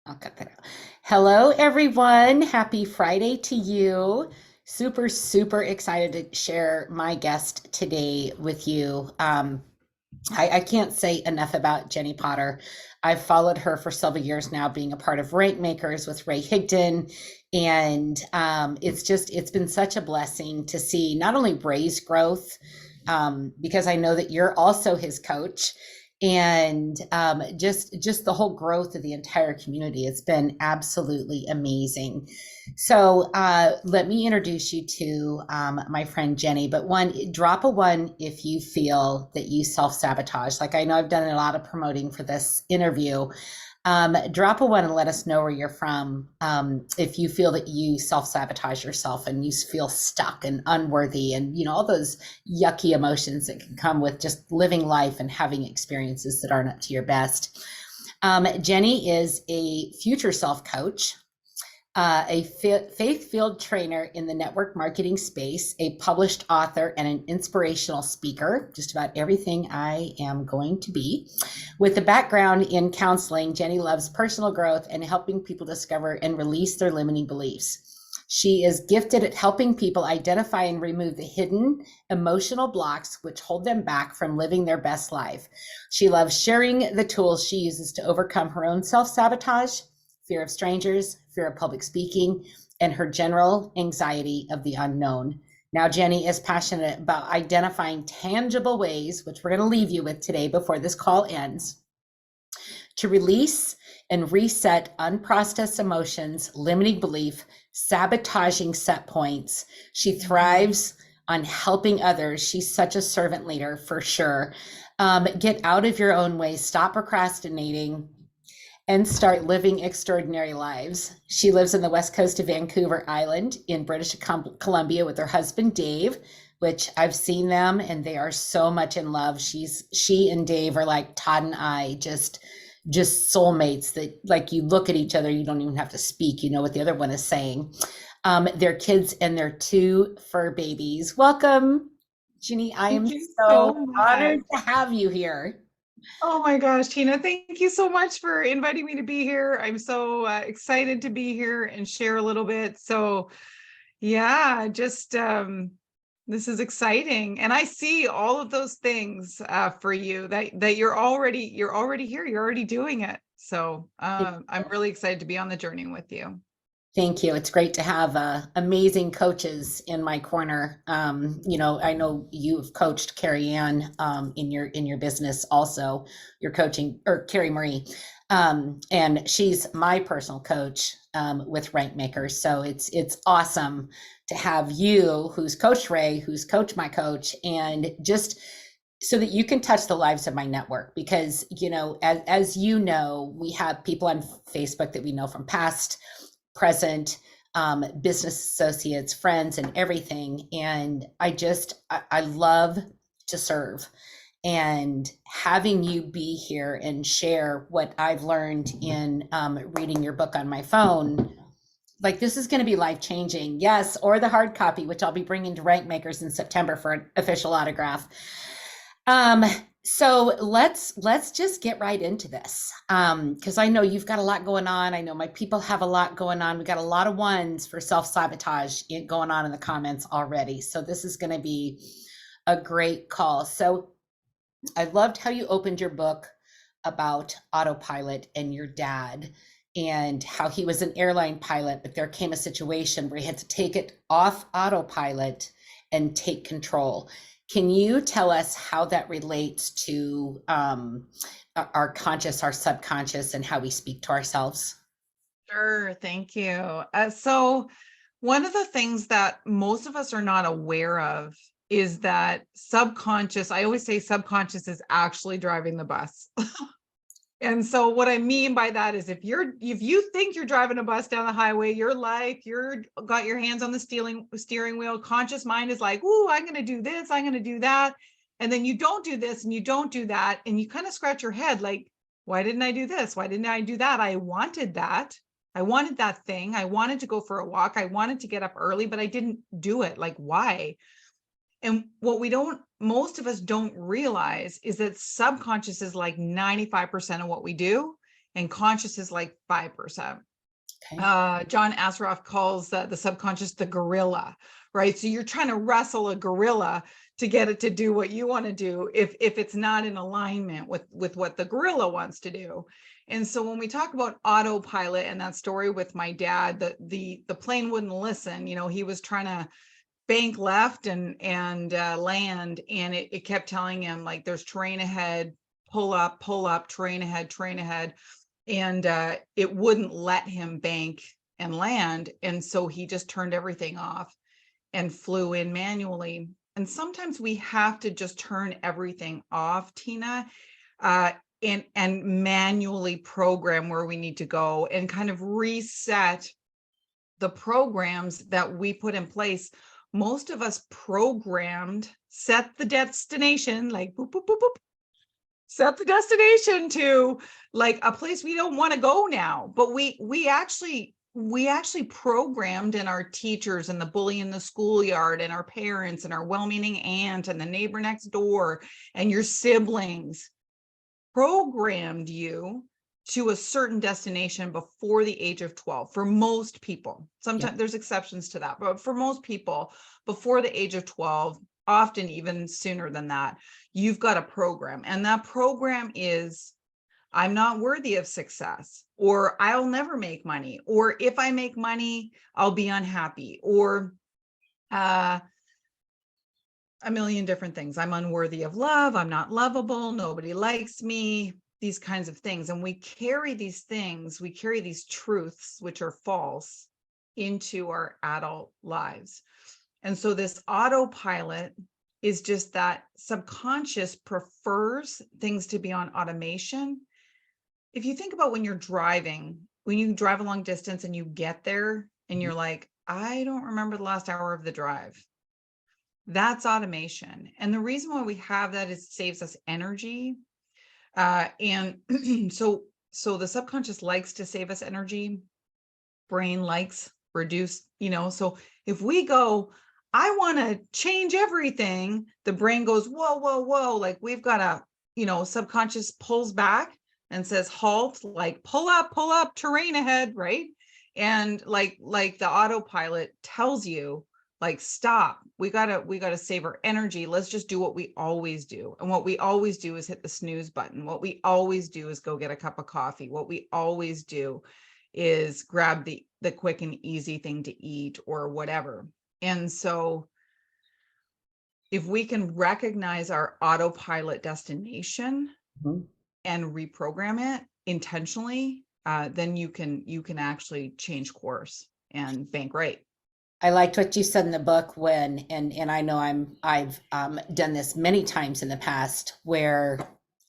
I'll cut that out. Hello, everyone. Happy Friday to you. Super, super excited to share my guest today with you. I can't say enough about Jennie Potter. I've followed her for several years now, being a part of Rank Makers with Ray Higdon. And it's been such a blessing to see not only Ray's growth, because I know that you're also his coach, and just the whole growth of the entire community. It's been absolutely amazing. So let me introduce you to my friend Jennie. But one, drop a one if you feel that you self-sabotage. Like, I know I've done a lot of promoting for this interview. Drop a one and let us know where you're from. If you feel that you self-sabotage yourself and you feel stuck and unworthy, and all those yucky emotions that can come with just living life and having experiences that aren't up to your best. Jennie is a future self coach, a faith-filled trainer in the network marketing space, a published author, and an inspirational speaker, just about everything I am going to be. With a background in counseling, Jennie loves personal growth and helping people discover and release their limiting beliefs. She is gifted at helping people identify and remove the hidden emotional blocks which hold them back from living their best life. She loves sharing the tools she uses to overcome her own self-sabotage, fear of strangers, fear of public speaking, and her general anxiety of the unknown. Now, Jennie is passionate about identifying tangible ways, which we're going to leave you with today before this call ends, to release and reset unprocessed emotions, limiting belief, sabotaging set points. She thrives on helping others. She's such a servant leader for sure. Get out of your own way, stop procrastinating, and start living extraordinary lives. She lives on the west coast of Vancouver Island in British Columbia with her husband, Dave, which I've seen them and they are so much in love. She and Dave are like Todd and I, just soulmates that, like, you look at each other, you don't even have to speak, you know what the other one is saying. Their kids and their two fur babies. Welcome, Jennie. I am Thank you so so much. honored to have you here. Oh my gosh, Tina, thank you so much for inviting me to be here. I'm so excited to be here and share a little bit. So yeah, just this is exciting. And I see all of those things for you that you're already here, you're already doing it. So I'm really excited to be on the journey with you. Thank you. It's great to have amazing coaches in my corner. I know you've coached Carrie Ann in your business also. You're coaching, or Carrie Marie, and she's my personal coach with Rank Makers. So it's awesome to have you, who's Coach Ray, who's coach my coach, and just so that you can touch the lives of my network. Because as you know, we have people on Facebook that we know from past, present, business associates, friends, and everything. And I love to serve. And having you be here and share what I've learned in reading your book on my phone, like, this is going to be life changing. Yes, or the hard copy, which I'll be bringing to Rank Makers in September for an official autograph. So let's just get right into this. Because I know you've got a lot going on. I know my people have a lot going on. We got a lot of ones for self-sabotage going on in the comments already. So this is going to be a great call. So I loved how you opened your book about autopilot and your dad, and how he was an airline pilot, but there came a situation where he had to take it off autopilot and take control. Can you tell us how that relates to our conscious, our subconscious, and how we speak to ourselves? Sure, thank you. So one of the things that most of us are not aware of is that subconscious, I always say subconscious is actually driving the bus. And so what I mean by that is if you think you're driving a bus down the highway, you're got your hands on the steering wheel, conscious mind is like, "Ooh, I'm going to do this, I'm going to do that." And then you don't do this and you don't do that, and you kind of scratch your head like, "Why didn't I do this? Why didn't I do that? I wanted that. I wanted that thing. I wanted to go for a walk. I wanted to get up early, but I didn't do it. Like, why?" And what most of us don't realize is that subconscious is like 95% of what we do. and conscious is like 5%. Okay. John Assaraf calls the subconscious the gorilla, right? So you're trying to wrestle a gorilla to get it to do what you want to do if it's not in alignment with what the gorilla wants to do. And so when we talk about autopilot and that story with my dad, the plane wouldn't listen. He was trying to bank left and land, and it kept telling him, like, there's terrain ahead, pull up, terrain ahead. And it wouldn't let him bank and land. And so he just turned everything off and flew in manually. And sometimes we have to just turn everything off, Tina, and manually program where we need to go and kind of reset the programs that we put in place. Most of us programmed, set the destination, like boop, boop, boop, boop, set the destination to like a place we don't want to go now. But we actually programmed in our teachers and the bully in the schoolyard and our parents and our well-meaning aunt and the neighbor next door and your siblings programmed you to a certain destination before the age of 12 for most people. Sometimes there's exceptions to that, but for most people before the age of 12, often even sooner than that, you've got a program. And that program is, I'm not worthy of success, or I'll never make money, or if I make money, I'll be unhappy, or a million different things. I'm unworthy of love. I'm not lovable. Nobody likes me. These kinds of things. And we carry these things, we carry these truths, which are false, into our adult lives. And so this autopilot is just that subconscious prefers things to be on automation. If you think about when you're driving, when you drive a long distance and you get there and you're like, I don't remember the last hour of the drive. That's automation. And the reason why we have that is it saves us energy. And so the subconscious likes to save us energy. Brain likes reduce, so if we go, I want to change everything, the brain goes, whoa, like we've got a, subconscious pulls back and says, halt, like pull up, terrain ahead, right? And like the autopilot tells you, like, stop, we gotta save our energy. Let's just do what we always do. And what we always do is hit the snooze button. What we always do is go get a cup of coffee. What we always do is grab the quick and easy thing to eat or whatever. And so if we can recognize our autopilot destination and reprogram it intentionally, then you can actually change course and bank right. I liked what you said in the book and I know I've done this many times in the past where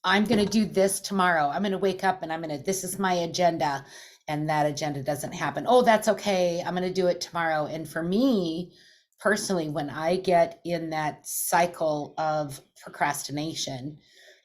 I'm going to do this tomorrow. I'm going to wake up and this is my agenda, and that agenda doesn't happen. Oh, that's okay. I'm going to do it tomorrow. And for me personally, when I get in that cycle of procrastination,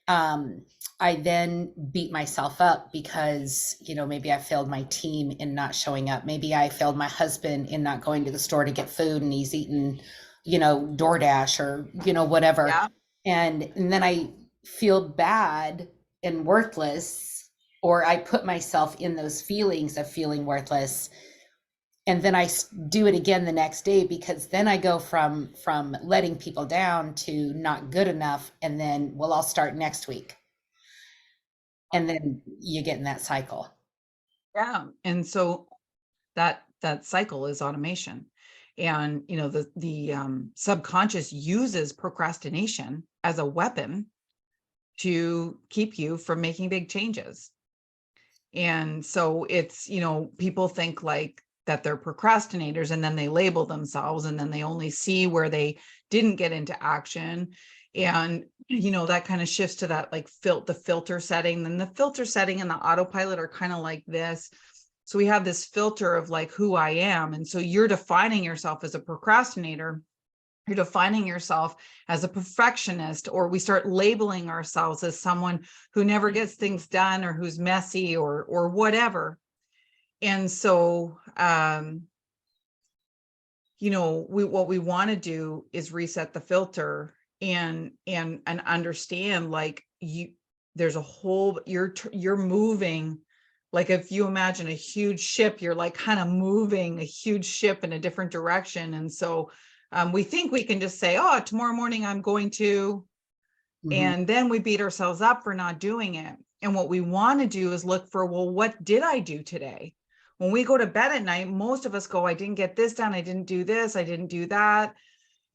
I then beat myself up because, maybe I failed my team in not showing up. Maybe I failed my husband in not going to the store to get food and he's eaten, DoorDash or, whatever. Yeah. And then I feel bad and worthless, or I put myself in those feelings of feeling worthless. And then I do it again the next day, because then I go from letting people down to not good enough. And then, well, I'll start next week. And then you get in that cycle. Yeah. And so that cycle is automation. And, the subconscious uses procrastination as a weapon to keep you from making big changes. And so it's, people think like that they're procrastinators, and then they label themselves, and then they only see where they didn't get into action. And, that kind of shifts to that, like the filter setting. Then the filter setting and the autopilot are kind of like this. So we have this filter of like who I am. And so you're defining yourself as a procrastinator. You're defining yourself as a perfectionist, or we start labeling ourselves as someone who never gets things done, or who's messy, or whatever. And so, what we want to do is reset the filter and understand, like, there's a whole, you're moving Like if you imagine a huge ship, you're like kind of moving a huge ship in a different direction. And so we think we can just say, oh, tomorrow morning I'm going to, and then we beat ourselves up for not doing it. And what we want to do is look for, well, what did I do today? When we go to bed at night, most of us go, I didn't get this done. I didn't do this. I didn't do that.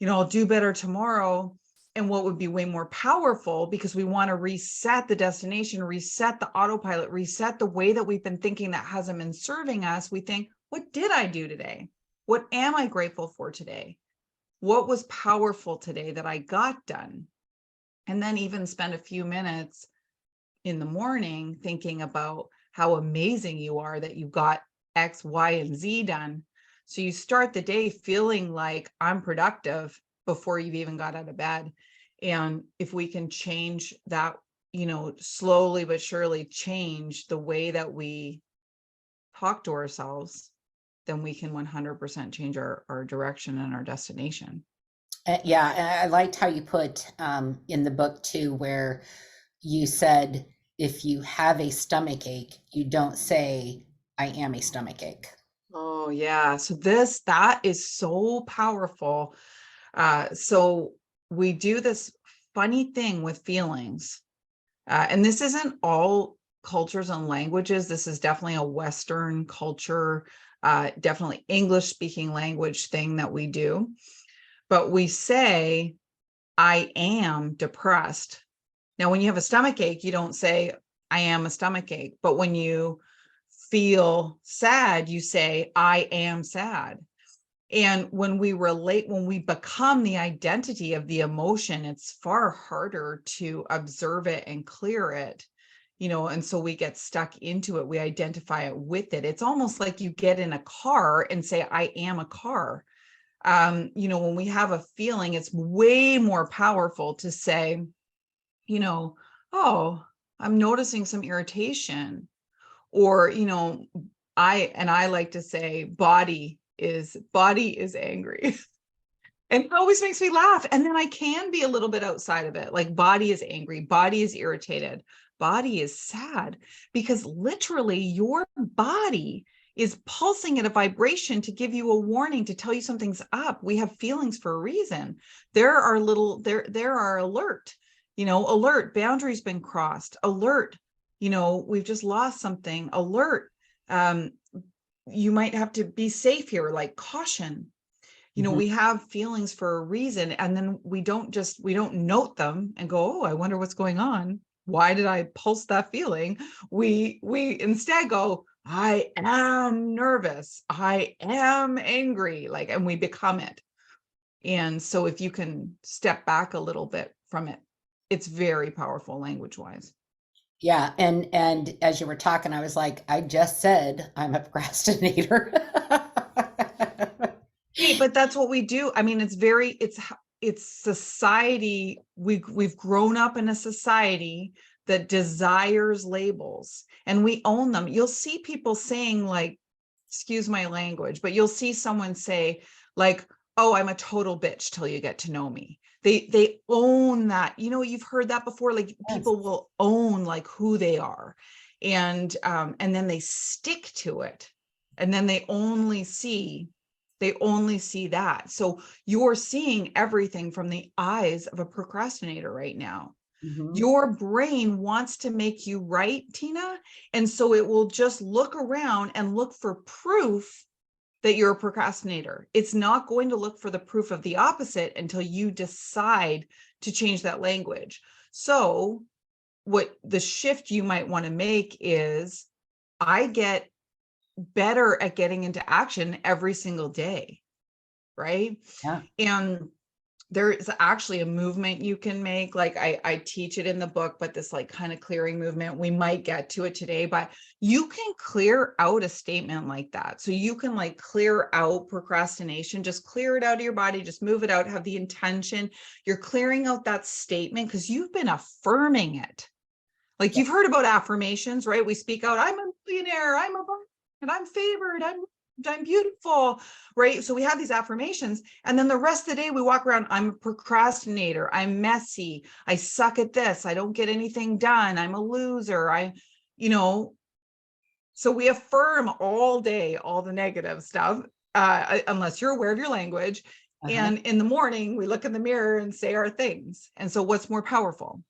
I'll do better tomorrow. And what would be way more powerful, because we want to reset the destination, reset the autopilot, reset the way that we've been thinking that hasn't been serving us. We think, what did I do today? What am I grateful for today? What was powerful today that I got done? And then even spend a few minutes in the morning thinking about how amazing you are that you got X, Y, and Z done. So you start the day feeling like I'm productive before you've even got out of bed. And if we can change that, slowly but surely change the way that we talk to ourselves, then we can 100% change our direction and our destination. Yeah, and I liked how you put in the book too, where you said if you have a stomach ache, you don't say, I am a stomach ache. Oh, yeah. So that is so powerful. So we do this funny thing with feelings. And this isn't all cultures and languages. This is definitely a Western culture, definitely English speaking language thing that we do. But we say, I am depressed. Now, when you have a stomach ache, you don't say, I am a stomach ache. But when you feel sad, you say, I am sad. And when we become the identity of the emotion, it's far harder to observe it and clear it, and so we get stuck into it. We identify it with it. It's almost like you get in a car and say, I am a car. When we have a feeling, it's way more powerful to say, oh, I'm noticing some irritation, or, I like to say body is angry. And it always makes me laugh. And then I can be a little bit outside of it. Like body is angry, body is irritated, body is sad, because literally your body is pulsing at a vibration to give you a warning, to tell you something's up. We have feelings for a reason. There are alert, alert, boundaries been crossed, alert, we've just lost something, alert. You might have to be safe here, like caution. We have feelings for a reason, and then we don't note them and go, oh, I wonder what's going on. Why did I pulse that feeling? We instead go, I am nervous, I am angry, and we become it. And so if you can step back a little bit from it, it's very powerful language wise. Yeah, and as you were talking, I was like, I just said I'm a procrastinator. Hey, but that's what we do. I mean, it's society. We've grown up in a society that desires labels, and we own them. You'll see people saying, like, excuse my language, but you'll see someone say, like, oh, I'm a total bitch till you get to know me. They own that. You've heard that before. Like Yes. people will own like who they are, and then they stick to it, and then they only see that. So you're seeing everything from the eyes of a procrastinator right now. Mhm. Your brain wants to make you right, Tina. And so it will just look around and look for proof that you're a procrastinator. It's not going to look for the proof of the opposite until you decide to change that language. So what the shift you might want to make is, I get better at getting into action every single day, right? Yeah. And there is actually a movement you can make. Like I teach it in the book, but this like kind of clearing movement, we might get to it today, but you can clear out a statement like that. So you can like clear out procrastination, just clear it out of your body, just move it out, have the intention. You're clearing out that statement because you've been affirming it. Like you've heard about affirmations, right? We speak out, I'm a millionaire, I'm a and I'm favored, I'm beautiful, right? So we have these affirmations, and then the rest of the day we walk around, I'm a procrastinator, I'm messy, I suck at this, I don't get anything done, I'm a loser, you know, So we affirm all day, all the negative stuff, unless you're aware of your language. Uh-huh. And in the morning, we look in the mirror and say our things. And so what's more powerful?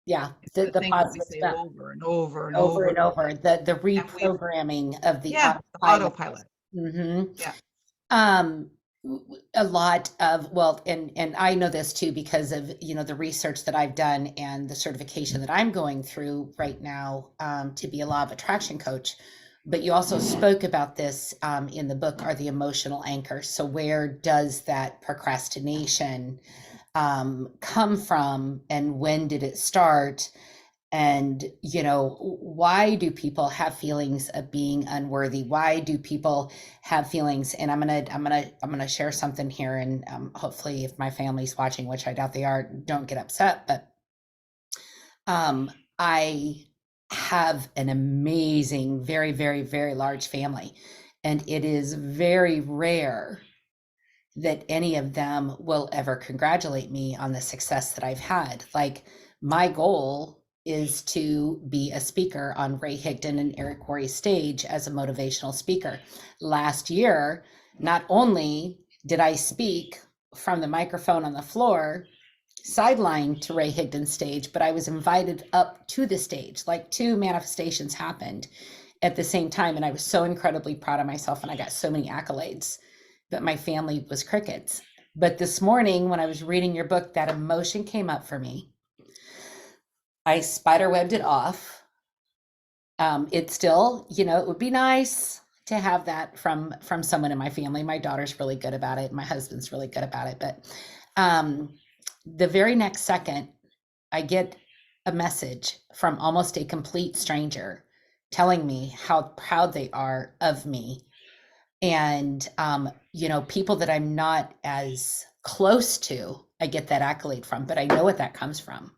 Yeah, It's the the the thing that we positive say stuff over and over and over over. and over, the And we, reprogramming of the yeah, the autopilot. autopilot. Mhm. Yeah. Um, a lot of, well, and I know this too because of, the research that I've done and the certification that I'm going through right now, to be a law of attraction coach. But you also spoke about this, in the book, are the emotional anchors. So where does that procrastination, come from, and when did it start? And why do people have feelings of being unworthy? Why do people have feelings? And I'm gonna share something here, and hopefully if my family's watching, which I doubt they are, don't get upset. But I have an amazing, very, very, very large family, and it is very rare that any of them will ever congratulate me on the success that I've had. Like, my goal is to be a speaker on Ray Higdon and Eric Worre's stage as a motivational speaker. Last year, not only did I speak from the microphone on the floor, sidelined to Ray Higdon's stage, but I was invited up to the stage. Like, two manifestations happened at the same time. And I was so incredibly proud of myself, and I got so many accolades, but my family was crickets. But this morning, when I was reading your book, that emotion came up for me. I spiderwebbed it off. It still, it would be nice to have that from someone in my family. My daughter's really good about it. My husband's really good about it. But the very next second, I get a message from almost a complete stranger telling me how proud they are of me. And people that I'm not as close to, I get that accolade from, but I know what that comes from.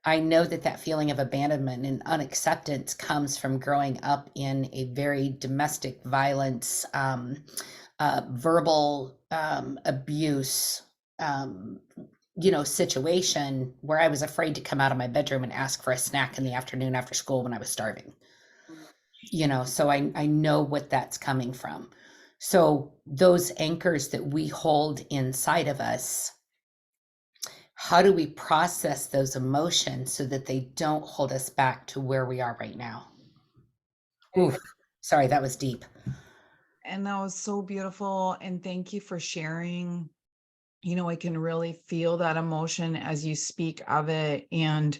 I know that that feeling of abandonment and unacceptance comes from growing up in a very domestic violence, verbal, abuse, situation where I was afraid to come out of my bedroom and ask for a snack in the afternoon after school when I was starving. So I know what that's coming from. So those anchors that we hold inside of us, how do we process those emotions so that they don't hold us back to where we are right now? Oof, sorry, that was deep. And that was so beautiful. And thank you for sharing. I can really feel that emotion as you speak of it. And,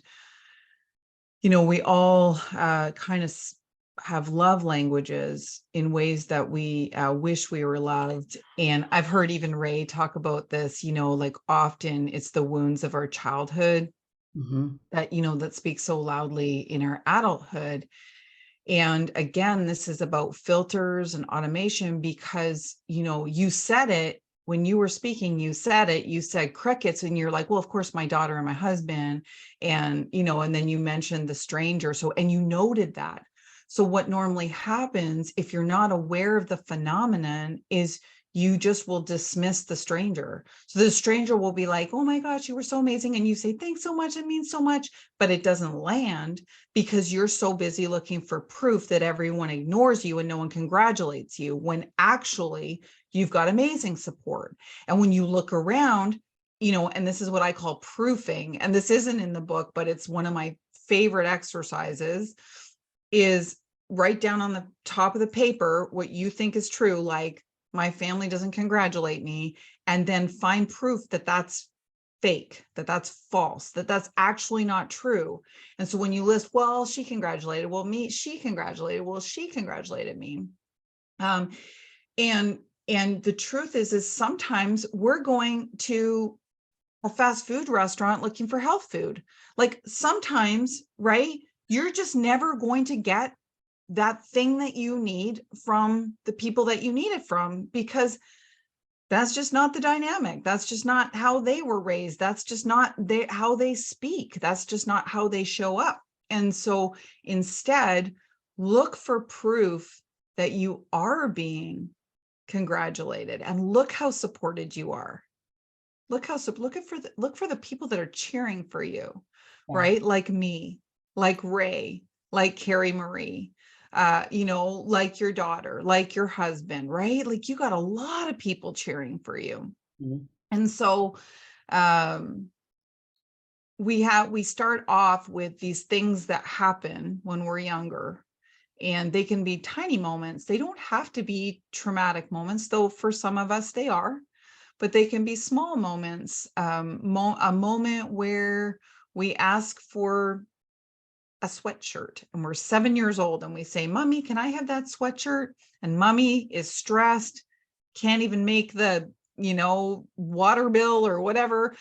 we all kind of have love languages in ways that we wish we were loved. And I've heard even Ray talk about this, like often it's the wounds of our childhood Hmm. that, that speak so loudly in our adulthood. And again, this is about filters and automation because, you said it when you were speaking, you said crickets, and you're like, well, of course, my daughter and my husband. And, and then you mentioned the stranger. So, and you noted that. So what normally happens if you're not aware of the phenomenon is you just will dismiss the stranger. So the stranger will be like, oh my gosh, you were so amazing. And you say, thanks so much. It means so much, but it doesn't land because you're so busy looking for proof that everyone ignores you and no one congratulates you, when actually you've got amazing support. And when you look around, and this is what I call proofing, and this isn't in the book, but it's one of my favorite exercises, is write down on the top of the paper what you think is true, like my family doesn't congratulate me, and then find proof that that's fake, that that's false, that that's actually not true. And so when you list, well, she congratulated, well, me, she congratulated, well, she congratulated me. Um, and the truth is sometimes we're going to a fast food restaurant looking for health food. Like sometimes, right? You're just never going to get that thing that you need from the people that you need it from, because that's just not the dynamic. That's just not how they were raised. That's just not how they speak. That's just not how they show up. And so instead, look for proof that you are being congratulated, and look how supported you are. Look for the people that are cheering for you, Yeah. right? Like me, like Ray, like Carrie Marie. like your daughter, like your husband, right? Like you got a lot of people cheering for you. Mhm. And so um, we start off with these things that happen when we're younger, and they can be tiny moments. They don't have to be traumatic moments, though for some of us they are, but they can be small moments. A moment where we ask for a sweatshirt and we're 7 years old and we say, "Mommy, can I have that sweatshirt?" And mommy is stressed, can't even make the, water bill or whatever.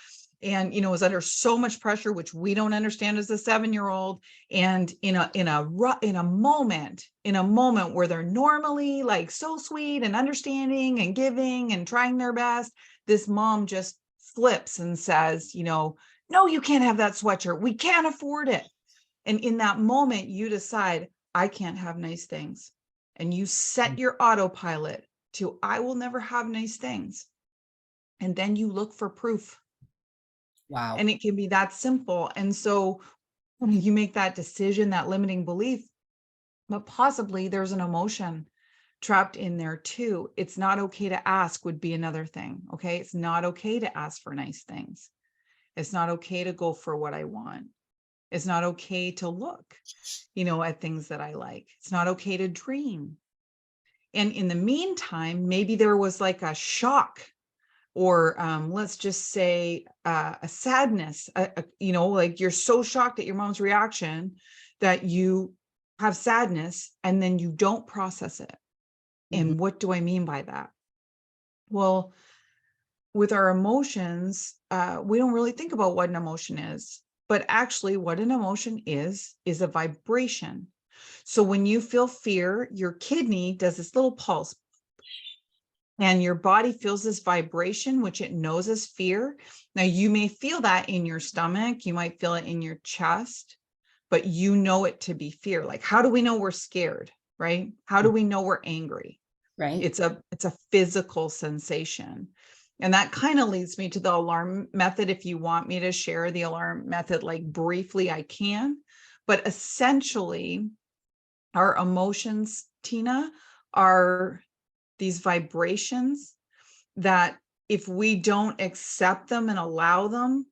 And, is under so much pressure, which we don't understand as a 7-year-old. And in a moment where they're normally like so sweet and understanding and giving and trying their best, this mom just flips and says, "No, you can't have that sweatshirt. We can't afford it." And in that moment, you decide, I can't have nice things. And you set your autopilot to, I will never have nice things. And then you look for proof. Wow. And it can be that simple. And so when you make that decision, that limiting belief, but possibly there's an emotion trapped in there too. It's not okay to ask would be another thing. Okay. It's not okay to ask for nice things. It's not okay to go for what I want. It's not okay to look, at things that I like. It's not okay to dream. And in the meantime, maybe there was like a shock, or let's just say a sadness, like you're so shocked at your mom's reaction that you have sadness and then you don't process it. Mhm. And what do I mean by that? Well, with our emotions, we don't really think about what an emotion is, but actually what an emotion is a vibration. So when you feel fear, your kidney does this little pulse and your body feels this vibration, which it knows as fear. Now you may feel that in your stomach, you might feel it in your chest, but you know it to be fear. Like, how do we know we're scared, right? How do we know we're angry? Right. It's a physical sensation. And that kind of leads me to the alarm method. If you want me to share the alarm method, like briefly, I can. But essentially, our emotions, Tina, are these vibrations that if we don't accept them and allow them,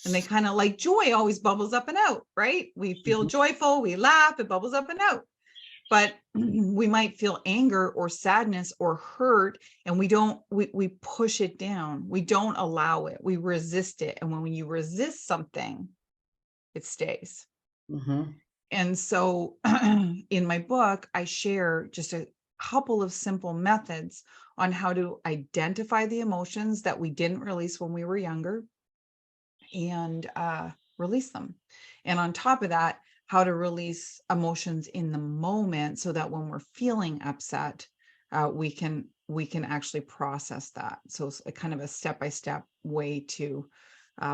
and they kind of like joy always bubbles up and out, right? We feel Mhm. joyful, we laugh, it bubbles up and out. But we might feel anger or sadness or hurt, and we push it down. We don't allow it. We resist it. And when you resist something, it stays. Mhm. And so in my book, I share just a couple of simple methods on how to identify the emotions that we didn't release when we were younger and release them. And on top of that, how to release emotions in the moment so that when we're feeling upset, we can actually process that. So it's a kind of a step-by-step way to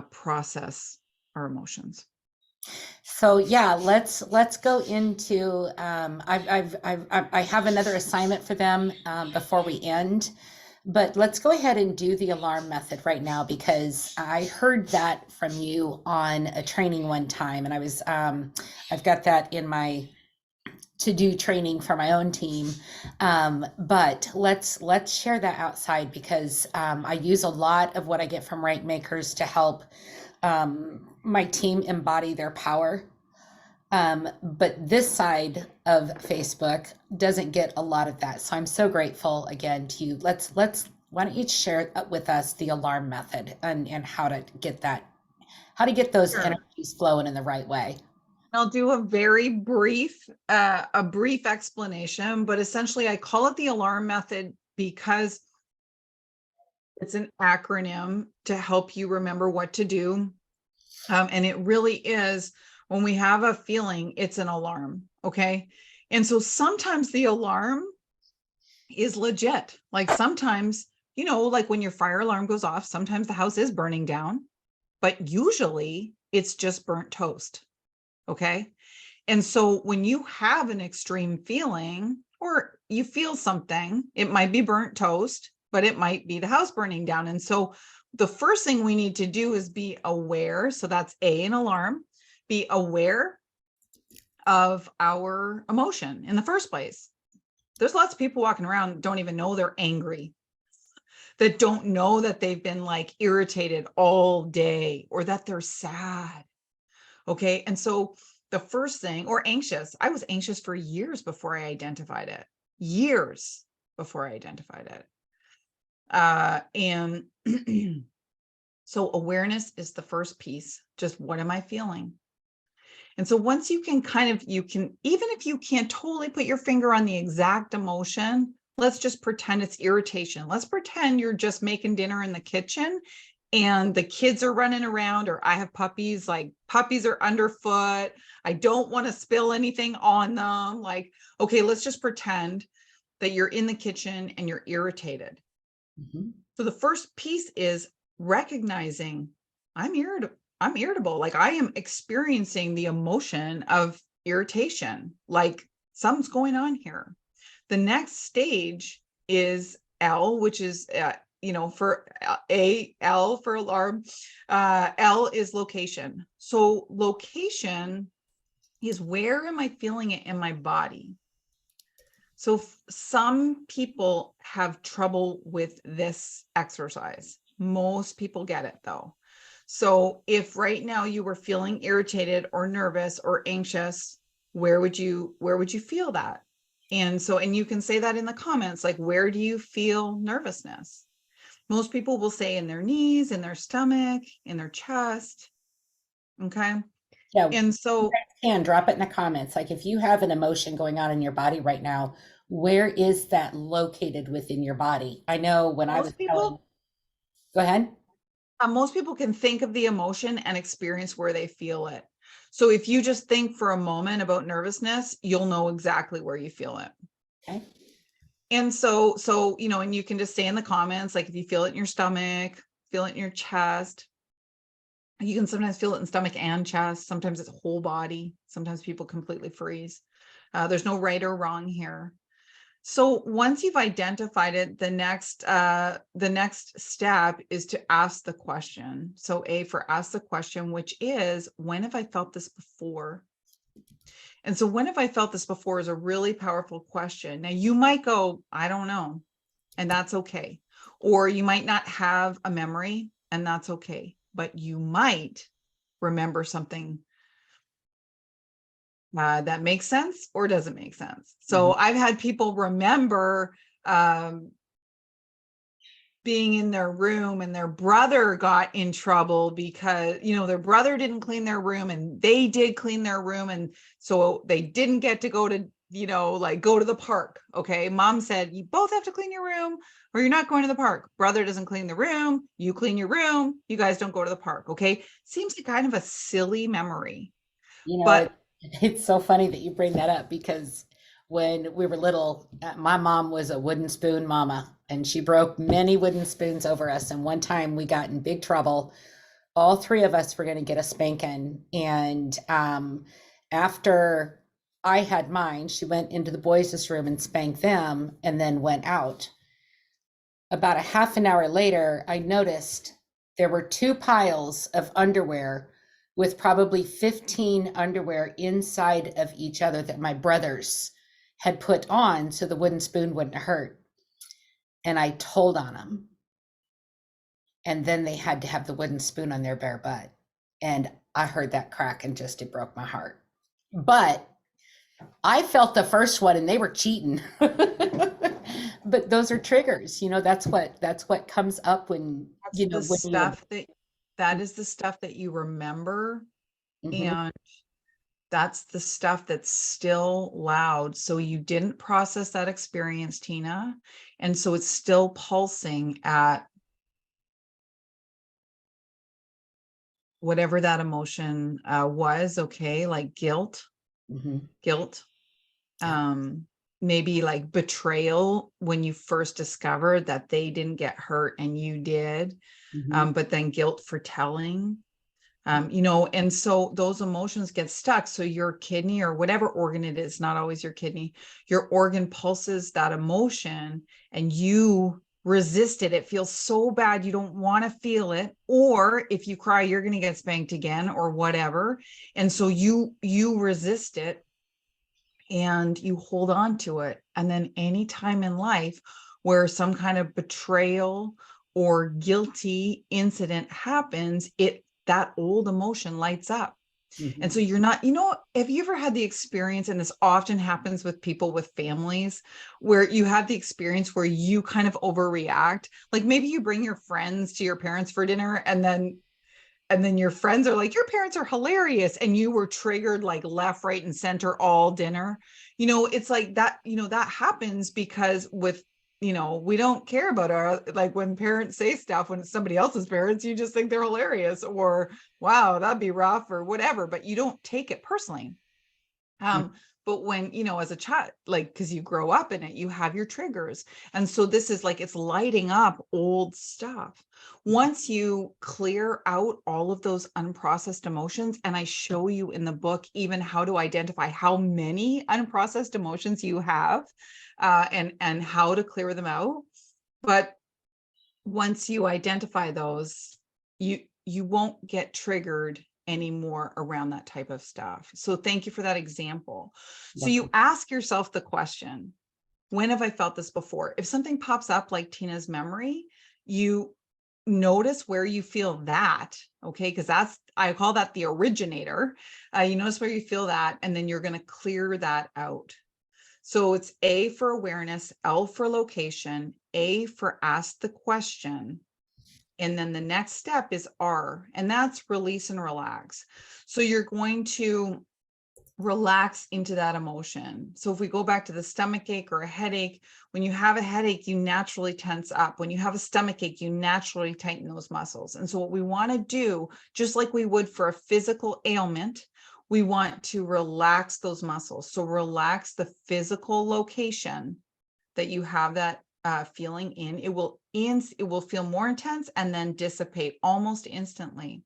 process our emotions. So yeah, let's go into. I have another assignment for them before we end, but let's go ahead and do the alarm method right now because I heard that from you on a training one time, and I've got that in my to do training for my own team. But let's share that outside because I use a lot of what I get from rank makers to help my team embody their power. But this side of Facebook doesn't get a lot of that. So I'm so grateful again to you. Why don't you share with us the alarm method and how to get those Sure. energies flowing in the right way. I'll do a brief explanation, but essentially I call it the alarm method because it's an acronym to help you remember what to do. And it really is, when we have a feeling, it's an alarm. Okay. And so sometimes the alarm is legit. Like sometimes, like when your fire alarm goes off, sometimes the house is burning down, but usually it's just burnt toast. Okay. And so when you have an extreme feeling or you feel something, it might be burnt toast, but it might be the house burning down. And so the first thing we need to do is be aware. So that's an alarm. Be aware of our emotion in the first place. There's lots of people walking around that don't even know they're angry, that don't know that they've been like irritated all day or that they're sad. Okay. And so the first thing, or anxious, I was anxious for years before I identified it, years before I identified it. And so awareness is the first piece. Just what am I feeling? And so once you can even if you can't totally put your finger on the exact emotion, let's just pretend it's irritation. Let's pretend you're just making dinner in the kitchen and the kids are running around, or I have puppies, like puppies are underfoot. I don't want to spill anything on them. Like, okay, let's just pretend that you're in the kitchen and you're irritated. Mm-hmm. So the first piece is recognizing I'm irritable. Like I am experiencing the emotion of irritation. Like something's going on here. The next stage is L, which is, for L for alarm. L is location. So location is where am I feeling it in my body? So some people have trouble with this exercise. Most people get it though. So if right now you were feeling irritated or nervous or anxious, where would you feel that? And you can say that in the comments, like, where do you feel nervousness? Most people will say in their knees, in their stomach, in their chest. Okay. Yeah. And so and drop it in the comments. Like if you have an emotion going on in your body right now, where is that located within your body? I know when I was telling, go ahead. Most people can think of the emotion and experience where they feel it. So if you just think for a moment about nervousness, you'll know exactly where you feel it. Okay. And so, and you can just say in the comments, like if you feel it in your stomach, feel it in your chest. You can sometimes feel it in stomach and chest. Sometimes it's whole body. Sometimes people completely freeze. There's no right or wrong here. So once you've identified it, the next step is to ask the question. So A for ask the question, which is, when have I felt this before? And so when have I felt this before is a really powerful question. Now you might go, I don't know, and that's okay. Or you might not have a memory, and that's okay. But you might remember something that makes sense or doesn't make sense. So I've had people remember being in their room and their brother got in trouble because, their brother didn't clean their room and they did clean their room. And so they didn't get to go to, go to the park. Okay. Mom said, you both have to clean your room or you're not going to the park. Brother doesn't clean the room. You clean your room. You guys don't go to the park. Okay. Seems like kind of a silly memory. But it's so funny that you bring that up because when we were little, my mom was a wooden spoon mama and she broke many wooden spoons over us. And one time we got in big trouble. All three of us were going to get a spanking. And after I had mine, she went into the boys' room and spanked them and then went out. About a half an hour later, I noticed there were two piles of underwear with probably 15 underwear inside of each other that my brothers had put on so the wooden spoon wouldn't hurt. And I told on them. And then they had to have the wooden spoon on their bare butt. And I heard that crack and just it broke my heart. But I felt the first one and they were cheating. But those are triggers, that's what comes up when, that is the stuff that you remember. And that's the stuff that's still loud. So you didn't process that experience, Tina. And so it's still pulsing at whatever that emotion was. Okay. Like guilt, maybe like betrayal when you first discovered that they didn't get hurt and you did, but then guilt for telling. And so those emotions get stuck. So your kidney or whatever organ it is, not always your kidney, your organ pulses that emotion and you resist it. It feels so bad. You don't want to feel it. Or if you cry, you're going to get spanked again or whatever. And so you resist it. and you hold on to it. And then any time in life where some kind of betrayal or guilty incident happens, that old emotion lights up. And so Mhm. you're not, have you ever had the experience, and this often happens with people with families, where you have the experience where you kind of overreact? Like maybe you bring your friends to your parents for dinner, and then your friends are like, your parents are hilarious, and you were triggered like left, right, and center all dinner. It's like that. That happens because we don't care about our, like, when parents say stuff, when it's somebody else's parents, you just think they're hilarious, or wow, that'd be rough, or whatever, but you don't take it personally. Mm. But when, as a child, like, because you grow up in it, you have your triggers. And so this is like, it's lighting up old stuff. Once you clear out all of those unprocessed emotions, and I show you in the book even how to identify how many unprocessed emotions you have, and how to clear them out. But once you identify those, you won't get triggered anymore around that type of stuff. So thank you for that example. So you Welcome. ask yourself the question, when have I felt this before? If something pops up like Tina's memory, you notice where you feel that, okay? Because I call that the originator. You notice where you feel that, and then you're going to clear that out. So it's A for awareness, L for location, A for ask the question. And then the next step is R, and that's release and relax. So you're going to relax into that emotion. So if we go back to the stomach ache or a headache, when you have a headache, you naturally tense up. When you have a stomach ache, you naturally tighten those muscles. And so what we want to do, just like we would for a physical ailment, we want to relax those muscles. So relax the physical location that you have that feeling in. It will feel more intense and then dissipate almost instantly.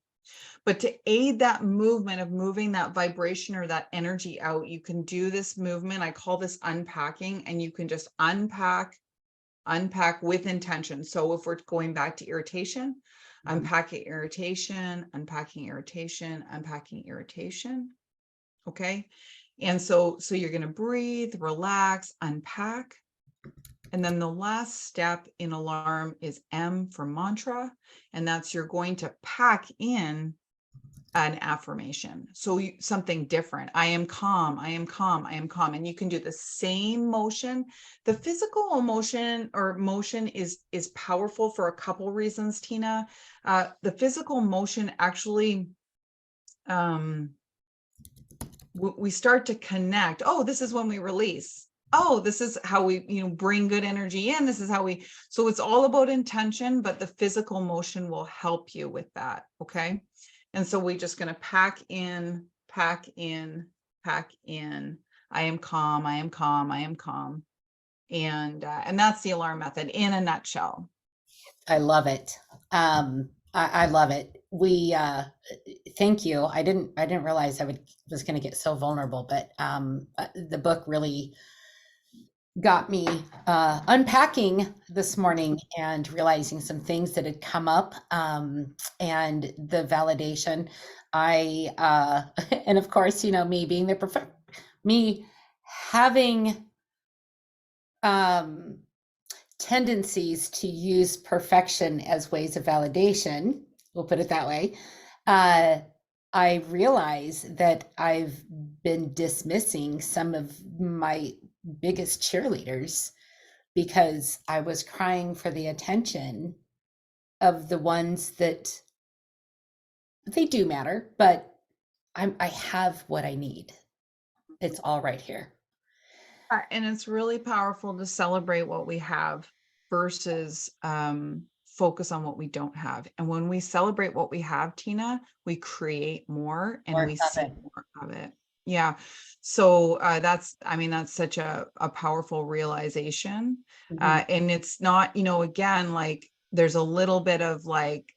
But to aid that movement of moving that vibration or that energy out, you can do this movement. I call this unpacking, and you can just unpack with intention. So if we're going back to irritation, Mhm. unpacking irritation, unpacking irritation, unpacking irritation. Okay. And so you're going to breathe, relax, unpack. And then the last step in alarm is M for mantra. And that's, you're going to pack in an affirmation. So something different. I am calm. I am calm. I am calm. And you can do the same motion. The physical emotion or motion is powerful for a couple reasons, Tina. The physical motion actually, we start to connect. Oh, this is when we release. Oh, this is how we, bring good energy in. This is how so it's all about intention, but the physical motion will help you with that. Okay. And so we're just going to pack in, pack in, pack in. I am calm. I am calm. I am calm. And that's the alarm method in a nutshell. I love it. I love it. Thank you. I didn't realize was going to get so vulnerable, but the book really got me unpacking this morning and realizing some things that had come up, and the validation. And of course, me being me having um, tendencies to use perfection as ways of validation, we'll put it that way. Uh, I realize that I've been dismissing some of my biggest cheerleaders because I was crying for the attention of the ones that they do matter, but I have what I need. It's all right here. And it's really powerful to celebrate what we have versus focus on what we don't have. And when we celebrate what we have, Tina, we create more and More we of see it. more of it. Yeah. So that's such a powerful realization. Mhm. And it's not, again, like there's a little bit of like,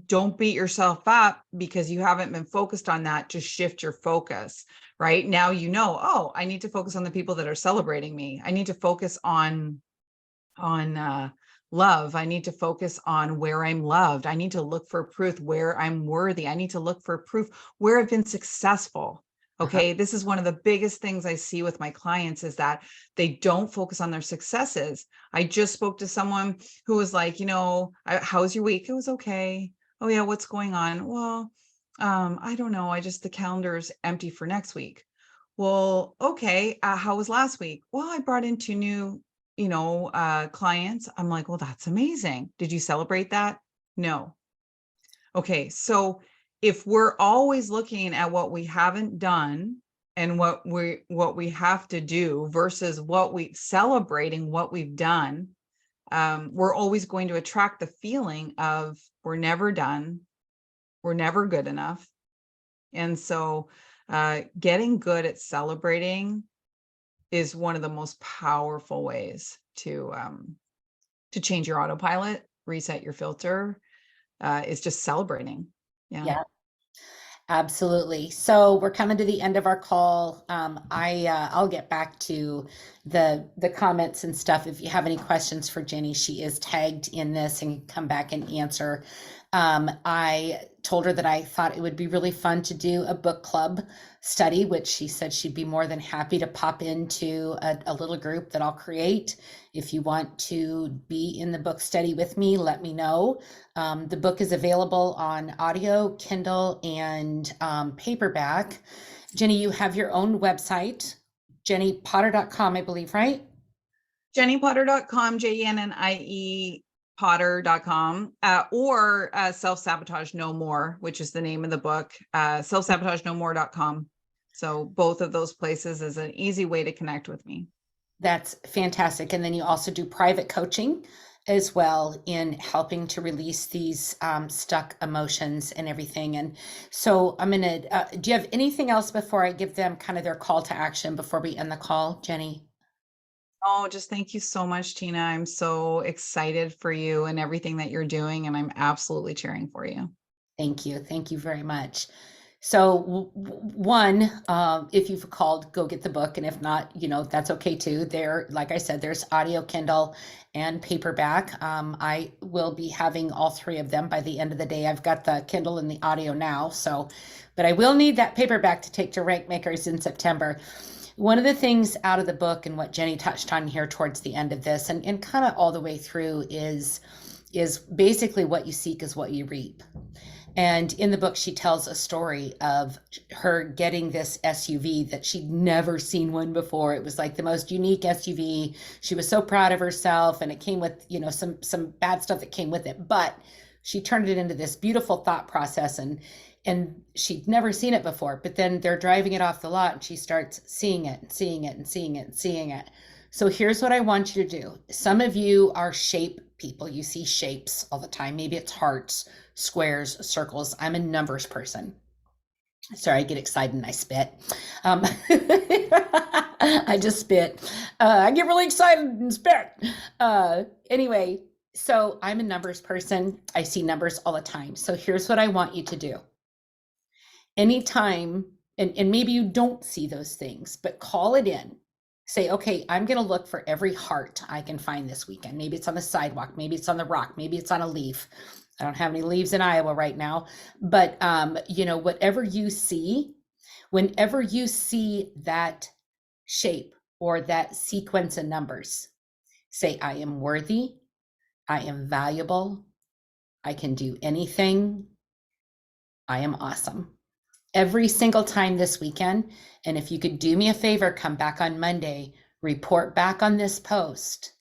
don't beat yourself up because you haven't been focused on that. Just shift your focus. Right now, oh, I need to focus on the people that are celebrating me. I need to focus on love. I need to focus on where I'm loved. I need to look for proof where I'm worthy. I need to look for proof where I've been successful. Okay, this is one of the biggest things I see with my clients is that they don't focus on their successes. I just spoke to someone who was like, how's your week? It was okay. Oh yeah, what's going on? Well, I don't know. The calendar's empty for next week. Well, okay. How was last week? Well, I brought in 2 new, clients. I'm like, well, that's amazing. Did you celebrate that? No. Okay, so if we're always looking at what we haven't done and what we have to do versus celebrating what we've done, we're always going to attract the feeling of we're never done, we're never good enough. And so getting good at celebrating is one of the most powerful ways to change your autopilot, reset your filter, is just celebrating. Yeah. Yeah. Absolutely. So we're coming to the end of our call. I'll get back to the comments and stuff. If you have any questions for Jenny, she is tagged in this and can come back and answer. I told her that I thought it would be really fun to do a book club study, which she said she'd be more than happy to pop into a little group that I'll create. If you want to be in the book study with me, let me know. The book is available on audio, Kindle, and paperback. Jenny, you have your own website, jenniepotter.com, I believe, right? JenniePotter.com, Jennie Potter.com, or Self-Sabotage No More, which is the name of the book, selfsabotagenomore.com. So both of those places is an easy way to connect with me. That's fantastic. And then you also do private coaching as well in helping to release these stuck emotions and everything. And so I'm going to, do you have anything else before I give them kind of their call to action before we end the call, Jenny? Oh, just thank you so much, Tina. I'm so excited for you and everything that you're doing, and I'm absolutely cheering for you. Thank you. Thank you very much. So one, if you've called, go get the book. And if not, that's okay too. There, like I said, there's audio, Kindle, and paperback. I will be having all three of them by the end of the day. I've got the Kindle and the audio now. But I will need that paperback to take to Rank Makers in September. One of the things out of the book and what Jenny touched on here towards the end of this and kind of all the way through is basically what you seek is what you reap. And in the book, she tells a story of her getting this SUV that she'd never seen one before. It was like the most unique SUV. She was so proud of herself, and it came with, some bad stuff that came with it. But she turned it into this beautiful thought process, and she'd never seen it before. But then they're driving it off the lot, and she starts seeing it and seeing it and seeing it and seeing it. So here's what I want you to do. Some of you are shape people. You see shapes all the time. Maybe it's hearts, squares, circles. I'm a numbers person. Sorry, I get excited and I spit. I just spit. I get really excited and spit. Anyway, so I'm a numbers person. I see numbers all the time. So here's what I want you to do. Anytime, and maybe you don't see those things, but call it in. Say, okay, I'm going to look for every heart I can find this weekend. Maybe it's on the sidewalk. Maybe it's on the rock. Maybe it's on a leaf. I don't have any leaves in Iowa right now, but whatever you see, whenever you see that shape or that sequence of numbers, say, I am worthy. I am valuable. I can do anything. I am awesome. Every single time this weekend. And if you could do me a favor, come back on Monday, report back on this post.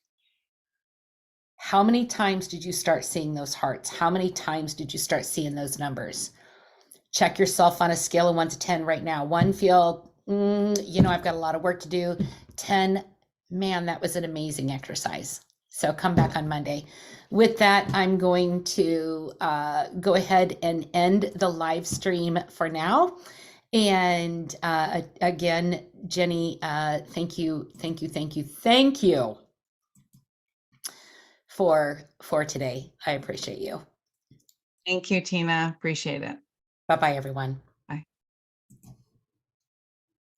How many times did you start seeing those hearts? How many times did you start seeing those numbers? Check yourself on a scale of 1 to 10 right now. 1, feel, I've got a lot of work to do. 10, man, that was an amazing exercise. So come back on Monday. With that, I'm going to go ahead and end the live stream for now. And again, Jenny, thank you for today. I appreciate you. Thank you, Tina. Appreciate it. Bye-bye, everyone.